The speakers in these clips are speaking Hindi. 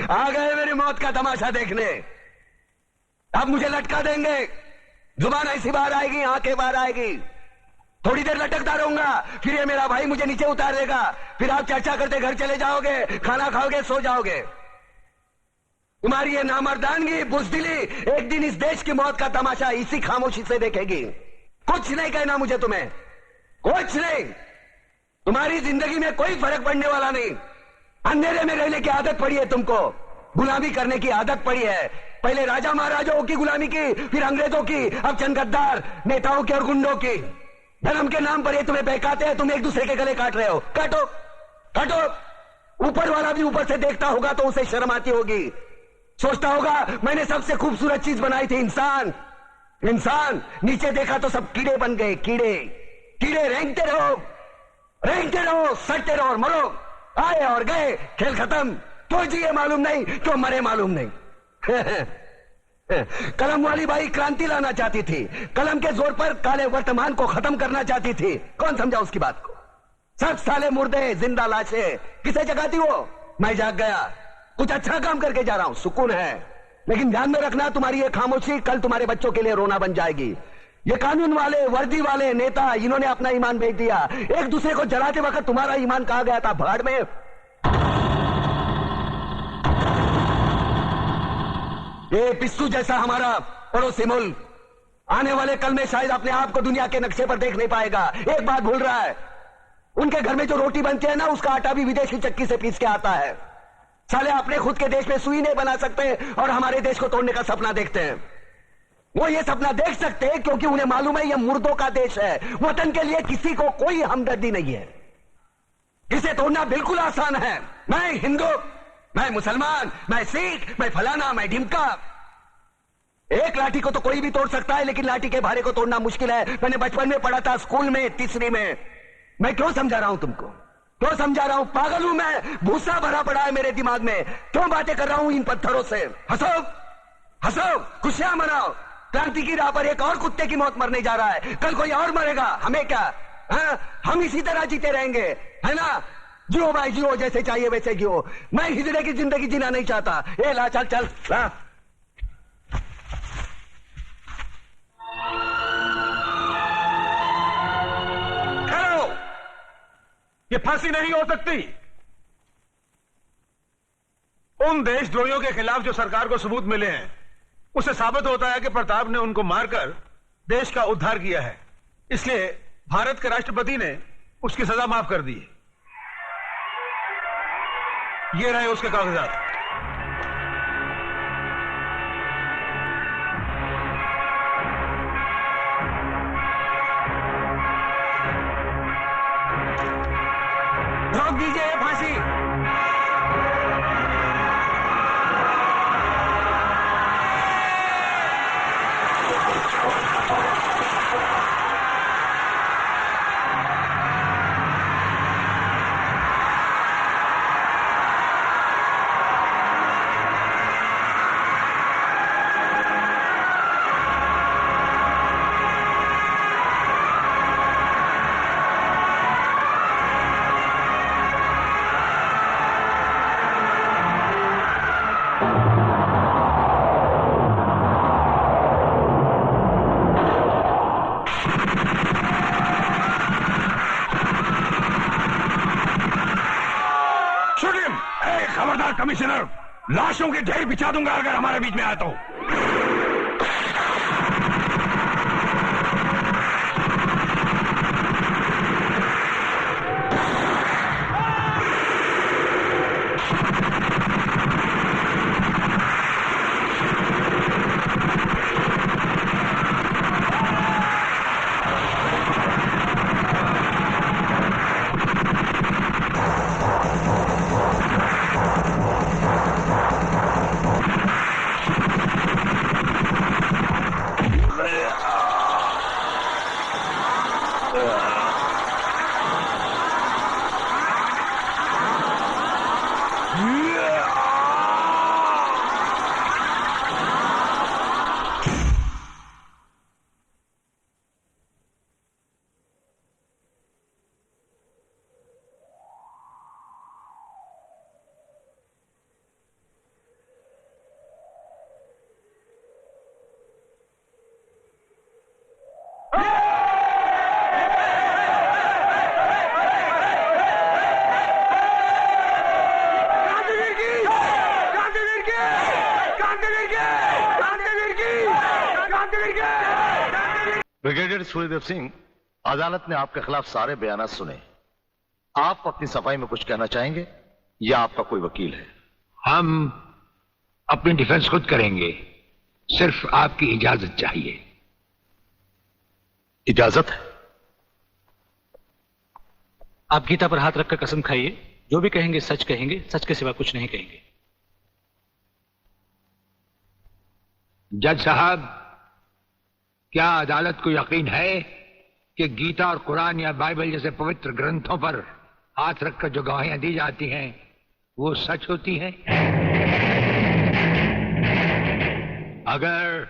आ गए मेरी मौत का तमाशा देखने। अब मुझे लटका देंगे, जुबान ऐसी बाहर आएगी, आंखें बाहर आएगी, थोड़ी देर लटकता रहूंगा, फिर ये मेरा भाई मुझे नीचे उतार देगा, फिर आप चर्चा करते घर चले जाओगे, खाना खाओगे, सो जाओगे। तुम्हारी ये नामर्दानगी, बुज़दिली एक दिन इस देश की मौत का तमाशा इसी खामोशी से देखेगी। कुछ नहीं कहना मुझे, तुम्हें कुछ नहीं। तुम्हारी जिंदगी में कोई फर्क पड़ने वाला नहीं। अंधेरे में रहने की आदत पड़ी है तुमको, गुलामी करने की आदत पड़ी है। पहले राजा महाराजाओं की गुलामी की, फिर अंग्रेजों की, अब चंद गद्दार नेताओं की और गुंडों की। धर्म के नाम पर ये तुम्हें बहकाते हैं, तुम एक दूसरे के गले काट रहे हो। काटो काटो। ऊपर वाला भी ऊपर से देखता होगा तो उसे शर्म आती होगी, सोचता होगा मैंने सबसे खूबसूरत चीज बनाई थी, इंसान। इंसान नीचे देखा तो सब कीड़े बन गए, कीड़े कीड़े। रेंगते रहो, सटते रहो और मरो। आए और गए, खेल खत्म। क्यों जिए मालूम नहीं, क्यों मरे मालूम नहीं। कलम वाली बाई क्रांति लाना चाहती थी, कलम के जोर पर काले वर्तमान को खत्म करना चाहती थी। कौन समझा उसकी बात को? सब साले मुर्दे, जिंदा लाशें। किसे जगाती वो? मैं जाग गया, कुछ अच्छा काम करके जा रहा हूं, सुकून है। लेकिन ध्यान में रखना, तुम्हारी ये खामोशी कल तुम्हारे बच्चों के लिए रोना बन जाएगी। ये कानून वाले, वर्दी वाले नेता, इन्होंने अपना ईमान बेच दिया। एक दूसरे को जलाते वक्त तुम्हारा ईमान कहां गया था? भाड़ में। ये पिस्सू जैसा हमारा पड़ोसी मुल्क आने वाले कल में शायद अपने आप को दुनिया के नक्शे पर देख नहीं पाएगा। एक बात भूल रहा है, उनके घर में जो रोटी बनती है ना, उसका आटा भी विदेशी चक्की से पीस के आता है। साले अपने खुद के देश में सुई नहीं बना सकते और हमारे देश को तोड़ने का सपना देखते हैं। वो ये सपना देख सकते हैं क्योंकि उन्हें मालूम है ये मुर्दों का देश है। वतन के लिए किसी को कोई हमदर्दी नहीं है। इसे तोड़ना बिल्कुल आसान है। मैं हिंदू, मैं मुसलमान, मैं सिख, मैं फलाना, मैं ढिमका। एक लाठी को तो कोई भी तोड़ सकता है, लेकिन लाठी के भारे को तोड़ना मुश्किल है। मैंने बचपन में पढ़ा था, स्कूल में, तीसरी में। मैं क्यों समझा रहा हूं तुमको? क्यों समझा रहा हूं? पागल हूं मैं? भूसा भरा पड़ा है मेरे दिमाग में। क्यों बातें कर रहा हूं इन पत्थरों से? हंसो हंसो, खुशियां मनाओ। क्रांति की राह पर एक और कुत्ते की मौत मरने जा रहा है, कल कोई और मरेगा। हमें क्या? हम इसी तरह जीते रहेंगे, है ना? जियो भाई जियो, जैसे चाहिए वैसे जियो। मैं हिजड़े की जिंदगी जीना नहीं चाहता। ए ला, चल चल ला। ठहरो, ये फांसी नहीं हो सकती। उन देशद्रोहियों के खिलाफ जो सरकार को सबूत मिले हैं, उससे साबित होता है कि प्रताप ने उनको मारकर देश का उद्धार किया है। इसलिए भारत के राष्ट्रपति ने उसकी सजा माफ कर दी। ये रहे उसके कागजात। रोक दीजिए ये फांसी। कमिश्नर, लाशों के ढेर बिछा दूंगा अगर हमारे बीच में आया तो। ब्रिगेडियर सूर्यदेव सिंह, अदालत ने आपके खिलाफ सारे बयान सुने। आप अपनी सफाई में कुछ कहना चाहेंगे या आपका कोई वकील है? हम अपनी डिफेंस खुद करेंगे, सिर्फ आपकी इजाजत चाहिए। इजाजत है? आप गीता पर हाथ रखकर कसम खाइए, जो भी कहेंगे सच कहेंगे, सच के सिवा कुछ नहीं कहेंगे। जज साहब, क्या अदालत को यकीन है कि गीता और कुरान या बाइबल जैसे पवित्र ग्रंथों पर हाथ रखकर जो गवाहियां दी जाती हैं वो सच होती हैं? अगर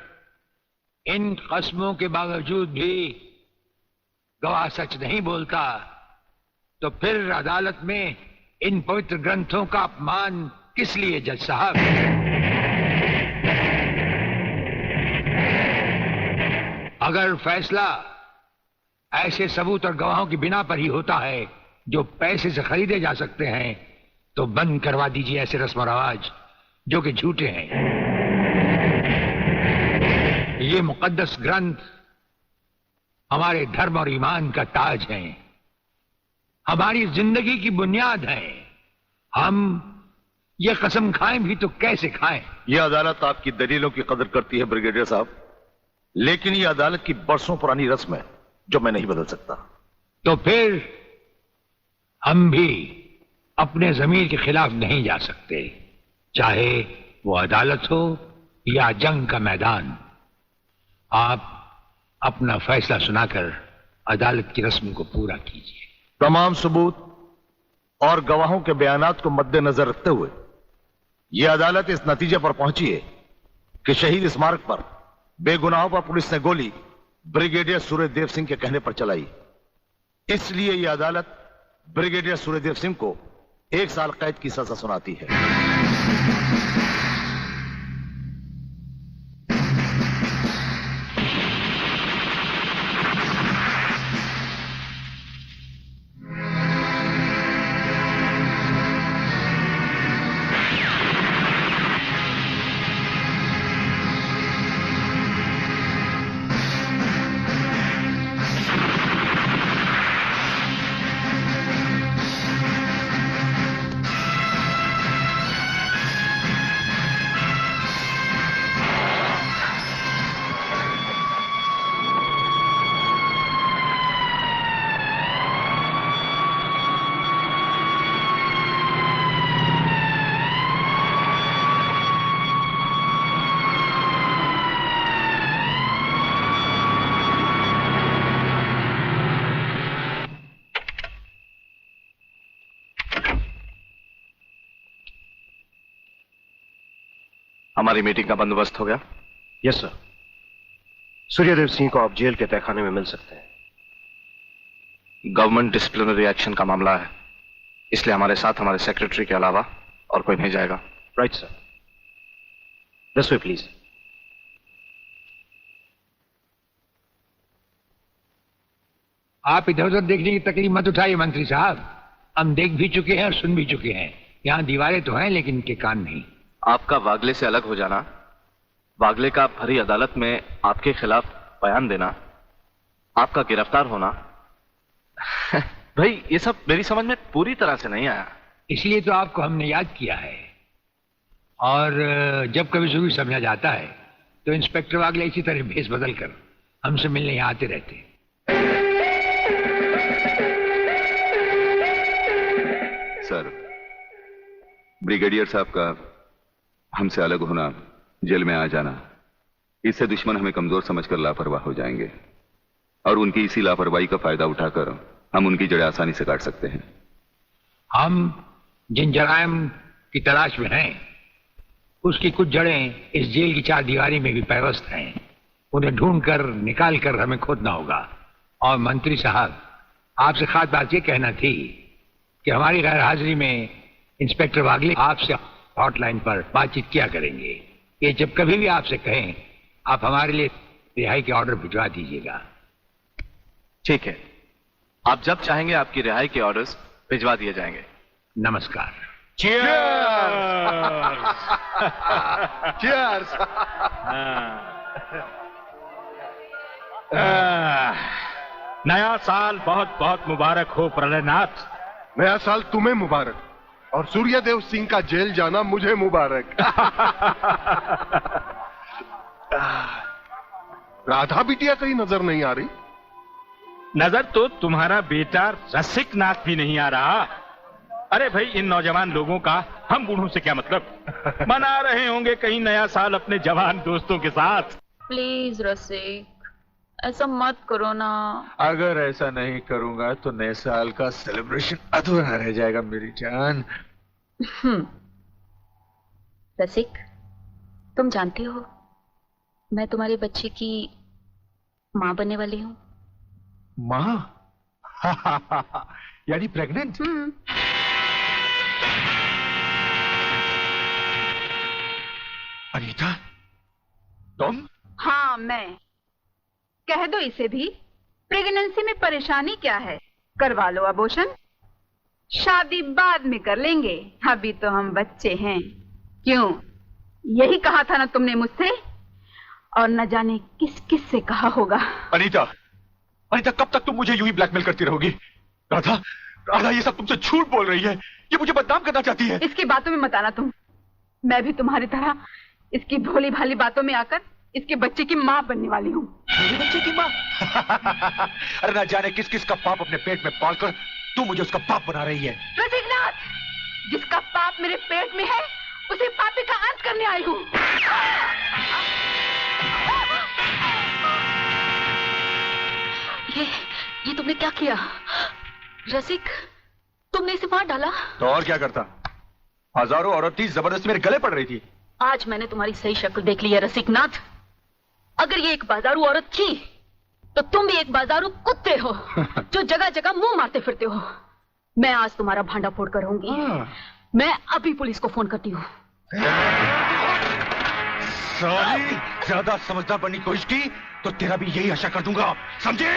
इन कस्मों के बावजूद भी गवाह सच नहीं बोलता तो फिर अदालत में इन पवित्र ग्रंथों का अपमान किस लिए जज साहब? अगर फैसला ऐसे सबूत और गवाहों की बिना पर ही होता है जो पैसे से खरीदे जा सकते हैं, तो बंद करवा दीजिए ऐसे रस्म और रवाज जो कि झूठे हैं। ये मुकद्दस ग्रंथ हमारे धर्म और ईमान का ताज हैं, हमारी जिंदगी की बुनियाद है। हम ये कसम खाएं भी तो कैसे खाएं? यह अदालत आपकी दलीलों की कदर करती है ब्रिगेडियर साहब, लेकिन यह अदालत की बरसों पुरानी रस्म है जो मैं नहीं बदल सकता। तो फिर हम भी अपने जमीर के खिलाफ नहीं जा सकते, चाहे वो अदालत हो या जंग का मैदान। आप अपना फैसला सुनाकर अदालत की रस्म को पूरा कीजिए। तमाम सबूत और गवाहों के बयानात को मद्देनजर रखते हुए यह अदालत इस नतीजे पर पहुंची है कि शहीद स्मारक पर बेगुनाहों पर पुलिस ने गोली ब्रिगेडियर सूर्यदेव सिंह के कहने पर चलाई। इसलिए यह अदालत ब्रिगेडियर सूर्यदेव सिंह को 1 साल कैद की सजा सुनाती है। हमारी मीटिंग का बंदोबस्त हो गया? Yes sir. सूर्यदेव सिंह को आप जेल के तहखाने में मिल सकते हैं। गवर्नमेंट डिसिप्लिनरी एक्शन का मामला है, इसलिए हमारे साथ हमारे सेक्रेटरी के अलावा और कोई नहीं जाएगा। Right sir. This way please. आप इधर उधर देखने की तकलीफ मत उठाइए मंत्री साहब, हम देख भी चुके हैं और सुन भी चुके हैं। यहाँ दीवारें तो हैं लेकिन इनके कान नहीं। आपका वागले से अलग हो जाना, वागले का भरी अदालत में आपके खिलाफ बयान देना, आपका गिरफ्तार होना भाई ये सब मेरी समझ में पूरी तरह से नहीं आया। इसलिए तो आपको हमने याद किया है। और जब कभी सुबह समझा जाता है तो इंस्पेक्टर वागले इसी तरह भेस बदल कर हमसे मिलने यहाँ आते रहते हैं। सर, ब्रिगेडियर साहब का हमसे अलग होना, जेल में आ जाना, इससे दुश्मन हमें कमजोर समझकर लापरवाह हो जाएंगे और उनकी इसी लापरवाही का फायदा उठाकर हम उनकी जड़ें आसानी से काट सकते हैं। हम जिन जराइम की तलाश में हैं, उसकी कुछ जड़ें इस जेल की 4 दीवारी में भी पैवस्त हैं। उन्हें ढूंढकर निकाल कर हमें खोदना होगा। और मंत्री साहब, आपसे खास बात यह कहना थी कि हमारी गैर हाजिरी में इंस्पेक्टर वागले आपसे हॉटलाइन पर बातचीत किया करेंगे। ये जब कभी भी आपसे कहें, आप हमारे लिए रिहाई के ऑर्डर भिजवा दीजिएगा। ठीक है, आप जब चाहेंगे आपकी रिहाई के ऑर्डर्स भिजवा दिए जाएंगे। नमस्कार। Cheers! नया साल बहुत बहुत मुबारक हो प्रलयनाथ। नया साल तुम्हें मुबारक और सूर्यदेव सिंह का जेल जाना मुझे मुबारक। राधा बिटिया कहीं नजर नहीं आ रही। नजर तो तुम्हारा बेटा रसिक नाथ भी नहीं आ रहा। अरे भाई, इन नौजवान लोगों का हम बूढ़ों से क्या मतलब। मना रहे होंगे कहीं नया साल अपने जवान दोस्तों के साथ। प्लीज रसिक, ऐसा मत करो ना। अगर ऐसा नहीं करूंगा तो नए साल का सेलिब्रेशन अधूरा रह जाएगा मेरी जान। रसिक, तुम जानते हो मैं तुम्हारे बच्चे की माँ बनने वाली हूँ। माँ? यानी प्रेग्नेंट? अनीता, तुम? हाँ, मैं। कह दो इसे भी, प्रेगनेंसी में परेशानी क्या है, करवा लो अबॉर्शन। शादी बाद में कर लेंगे, अभी तो हम बच्चे हैं। क्यों, यही कहा था ना तुमने मुझसे, और न जाने किस किस से कहा होगा। अनीता, अनीता, कब तक तुम मुझे यूं ही ब्लैकमेल करती रहोगी? राधा, राधा ये सब तुमसे झूठ बोल रही है। ये मुझे बदनाम करना चाहती है। इसकी बातों में मत आना तुम। मैं भी तुम्हारी तरह इसकी भोली भाली बातों में आकर इसके बच्चे की माँ बनने वाली हूँ। मेरे बच्चे की माँ? अरे ना जाने किस किस का पाप अपने पेट में पालकर तू मुझे उसका पाप बना रही है। रसिकनाथ, जिसका पाप मेरे पेट में है उसे पापी का अंत करने आई हूँ। ये तुमने क्या किया रसिक? तुमने इसे मार डाला? तो और क्या करता? हजारों औरतें जबरदस्ती मेरे गले पड़ रही थी। आज मैंने तुम्हारी सही शक्ल देख ली है रसिकनाथ। अगर ये एक बाजारू औरत थी तो तुम भी एक बाजारू कुत्ते हो जो जगह जगह मुंह मारते फिरते हो। मैं आज तुम्हारा भांडा फोड़ कर रहूंगी। मैं अभी पुलिस को फोन करती हूँ। साली, ज्यादा समझदार बनने की कोशिश की तो तेरा भी यही आशा कर दूंगा, समझे?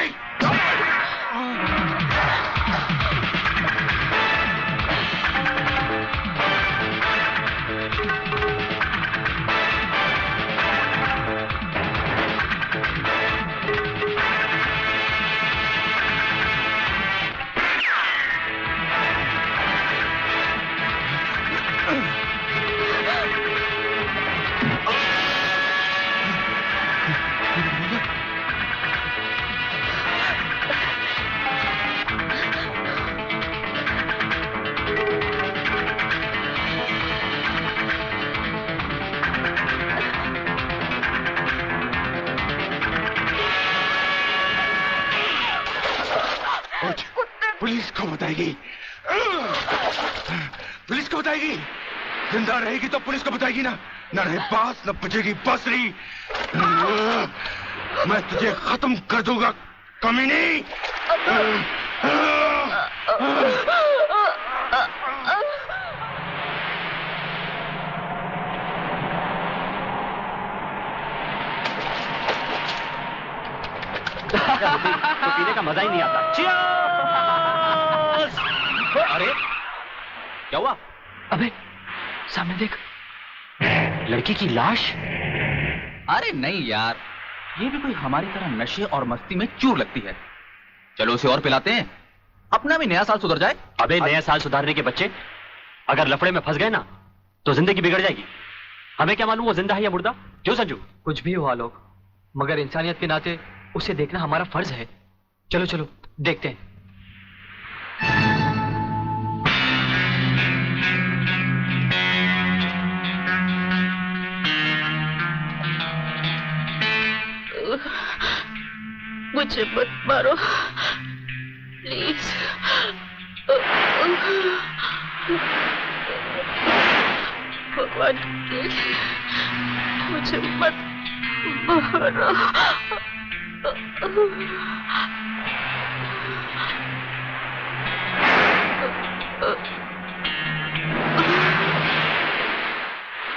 पुलिस को बताएगी, पुलिस को बताएगी। जिंदा रहेगी तो पुलिस को बताएगी ना। न रहे बांस न बजेगी बांसुरी। मैं तुझे खत्म कर दूंगा कमीनी। तो पीने का मजा ही नहीं आता। अरे क्या हुआ? अबे सामने देख, लड़की की लाश। अरे नहीं यार, ये भी कोई हमारी तरह नशे और मस्ती में चूर लगती है। चलो उसे और पिलाते हैं, अपना भी नया साल सुधर जाए। अबे नया साल सुधारने के बच्चे, अगर लफड़े में फंस गए ना तो जिंदगी बिगड़ जाएगी। हमें क्या मालूम वो जिंदा है या मुर्दा? क्यों संजू? कुछ भी हुआ लोग, मगर इंसानियत के नाते उसे देखना हमारा फर्ज है। चलो चलो देखते हैं। मुझे मत मारो प्लीज। भगवान के लिए मुझे मत मारो।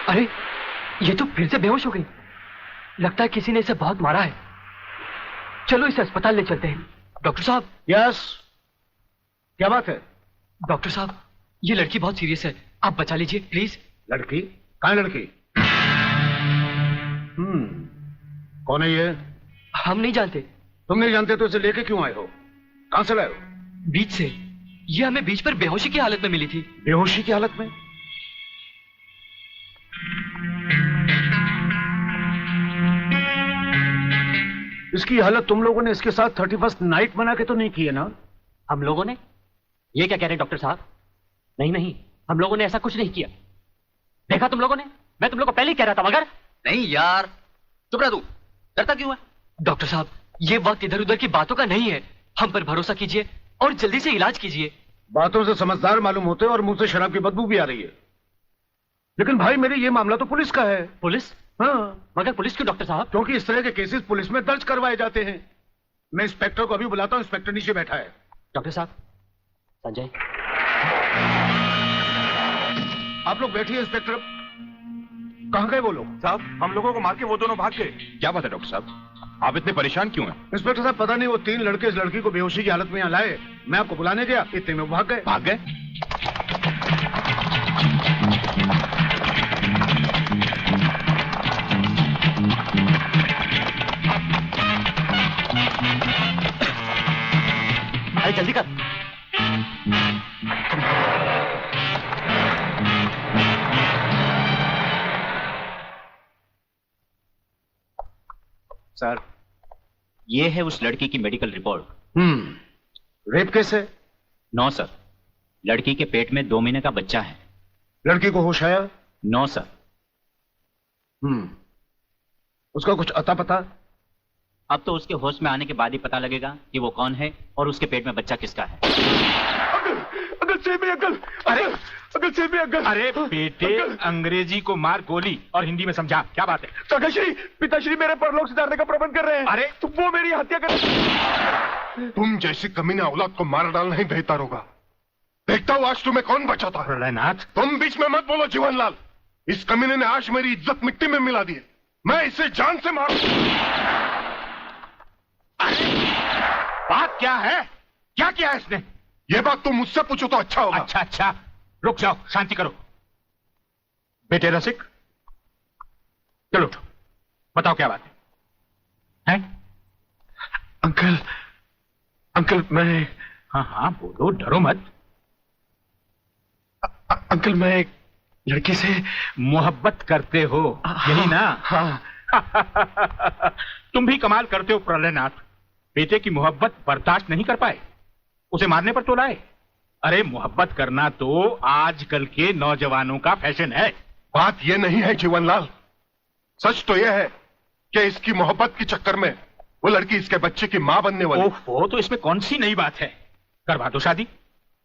अरे ये तो फिर से बेहोश हो गई। लगता है किसी ने इसे बहुत मारा है। चलो इसे अस्पताल ले चलते हैं। डॉक्टर साहब। यस, क्या बात है? डॉक्टर साहब, ये लड़की बहुत सीरियस है, आप बचा लीजिए प्लीज। लड़की? कहाँ है लड़की? कौन है ये? हम नहीं जानते, तुम नहीं जानते तो इसे लेके क्यों आए हो? कहां से लाए हो? बीच से। ये हमें बीच पर बेहोशी की हालत में मिली थी। बेहोशी की हालत में? इसकी हालत तुम लोगों ने इसके साथ 31st नाइट बना के तो नहीं की है ना? हम लोगों ने? ये क्या कह रहे हैं डॉक्टर साहब? नहीं नहीं, हम लोगों ने ऐसा कुछ नहीं किया। देखा तुम लोगों ने? मैं तुम लोगों को पहले ही कह रहा था। मगर नहीं यार, चुप रह तू। डरता क्यों है? डॉक्टर साहब, ये वक्त इधर उधर की बातों का नहीं है। हम पर भरोसा कीजिए और जल्दी से इलाज कीजिए। बातों से समझदार मालूम होते और मुंह से शराब की बदबू भी आ रही है। लेकिन भाई मेरे ये मामला तो पुलिस का है। पुलिस? हाँ। मगर पुलिस क्यों डॉक्टर साहब? क्योंकि इस तरह के केसेस पुलिस में दर्ज करवाए जाते हैं। मैं इंस्पेक्टर को अभी बुलाता हूँ। इंस्पेक्टर नीचे बैठा है। डॉक्टर साहब, संजय। आप लोग बैठिए। इंस्पेक्टर, कहां गए वो लोग? साहब, हम लोगों को मार के वो दोनों भाग गए। क्या बात है डॉक्टर साहब, आप इतने परेशान क्यों हैं? इंस्पेक्टर साहब, पता नहीं वो 3 लड़के इस लड़की को बेहोशी की हालत में यहाँ लाए। मैं आपको बुलाने गया, इतने में वो भाग गए। भाग गए? अरे जल्दी कर। सर, ये है उस लड़की की मेडिकल रिपोर्ट। रेप केस है? नो सर, लड़की के पेट में 2 महीने का बच्चा है। लड़की को होश आया? No sir. उसका कुछ अता पता? अब तो उसके होश में आने के बाद ही पता लगेगा कि वो कौन है और उसके पेट में बच्चा किसका है। अरे बेटे, अंग्रेजी को मार गोली और हिंदी में समझा। क्या बात है? काकाश्री, पिताश्री मेरे परलोक सिधारने का प्रबंध कर रहे हैं। अरे तो वो मेरी हत्या कर। तुम जैसी कमीना औलाद को मार डालना ही बेहतर होगा। देखता हूँ आज तुम्हें कौन बचाता है। प्रलयनाथ, तुम बीच में मत बोलो जीवनलाल। इस कमीने ने आज मेरी इज्जत मिट्टी में मिला दी है। मैं इसे जान से मारू। बात क्या है? क्या किया इसने? ये बात तुम मुझसे पूछो तो अच्छा होगा। अच्छा अच्छा, रुक जाओ, शांति करो। बेटे रसिक, चलो उठो, बताओ क्या बात है? अंकल मैं। हाँ हाँ बोलो, डरो मत। अंकल मैं एक लड़की से मोहब्बत करते हो, यही ना? हाँ। तुम भी कमाल करते हो प्रलयनाथ। बेटे की मोहब्बत बर्दाश्त नहीं कर पाए, उसे मारने पर तो लाए। अरे मोहब्बत करना तो आजकल के नौजवानों का फैशन है। बात यह नहीं है जीवनलाल, सच तो यह है कि इसकी मोहब्बत के चक्कर में वो लड़की इसके बच्चे की मां बनने वाली। ओहो, तो इसमें कौन सी नई बात है? करवा दो शादी।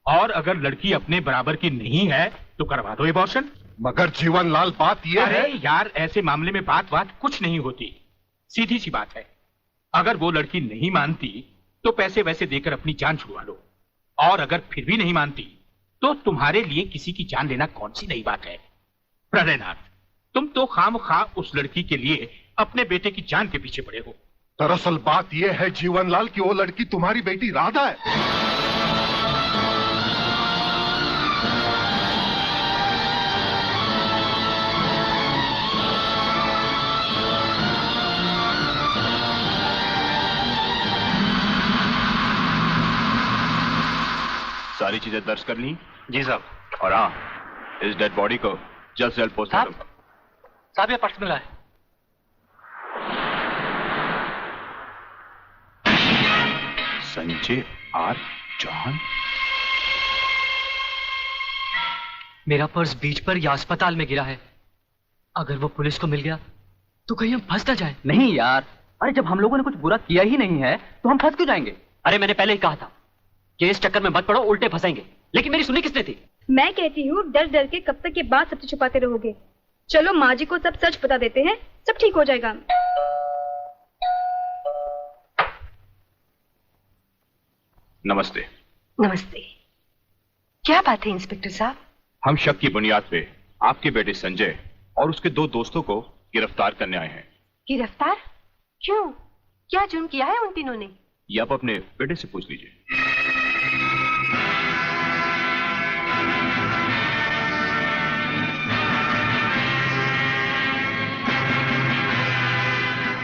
और अगर लड़की अपने बराबर की नहीं है तो करवा दो एबॉर्शन। मगर जीवनलाल, बात यह है। अरे यार, ऐसे मामले में बात कुछ नहीं होती, सीधी सी बात है। अगर वो लड़की नहीं मानती तो पैसे वैसे देकर अपनी जान छुड़वा लो, और अगर फिर भी नहीं मानती तो तुम्हारे लिए किसी की जान लेना कौन सी नई बात है? प्रलयनाथ, तुम तो खामखा उस लड़की के लिए अपने बेटे की जान के पीछे पड़े हो। दरअसल बात यह है जीवनलाल कि वो लड़की तुम्हारी बेटी राधा है। सारी चीजें दर्ज कर ली? जी साहब। और हाँ, इस डेड बॉडी को जल्द से जल्द पोस्टमार्टम। साहब ये पर्स मिला है। संजय आर चौहान। मेरा पर्स बीच पर या अस्पताल में गिरा है। अगर वो पुलिस को मिल गया तो कहीं हम फंस ना जाए। नहीं यार, अरे जब हम लोगों ने कुछ बुरा किया ही नहीं है तो हम फंस क्यों जाएंगे? अरे मैंने पहले ही कहा था कि इस चक्कर में मत पड़ो, उल्टे फंसेंगे। लेकिन मेरी सुनी किसने थी? मैं कहती हूँ डर डर के कब तक ये बात सबसे छुपाते रहोगे। चलो माँ जी को सब सच बता देते हैं, सब ठीक हो जाएगा। नमस्ते। नमस्ते। क्या बात है इंस्पेक्टर साहब? हम शक की बुनियाद पे आपके बेटे संजय और उसके 2 दोस्तों को गिरफ्तार करने आए हैं। गिरफ्तार? क्यों? क्या जुर्म किया है उन तीनों ने? ये आप अपने बेटे से पूछ लीजिए।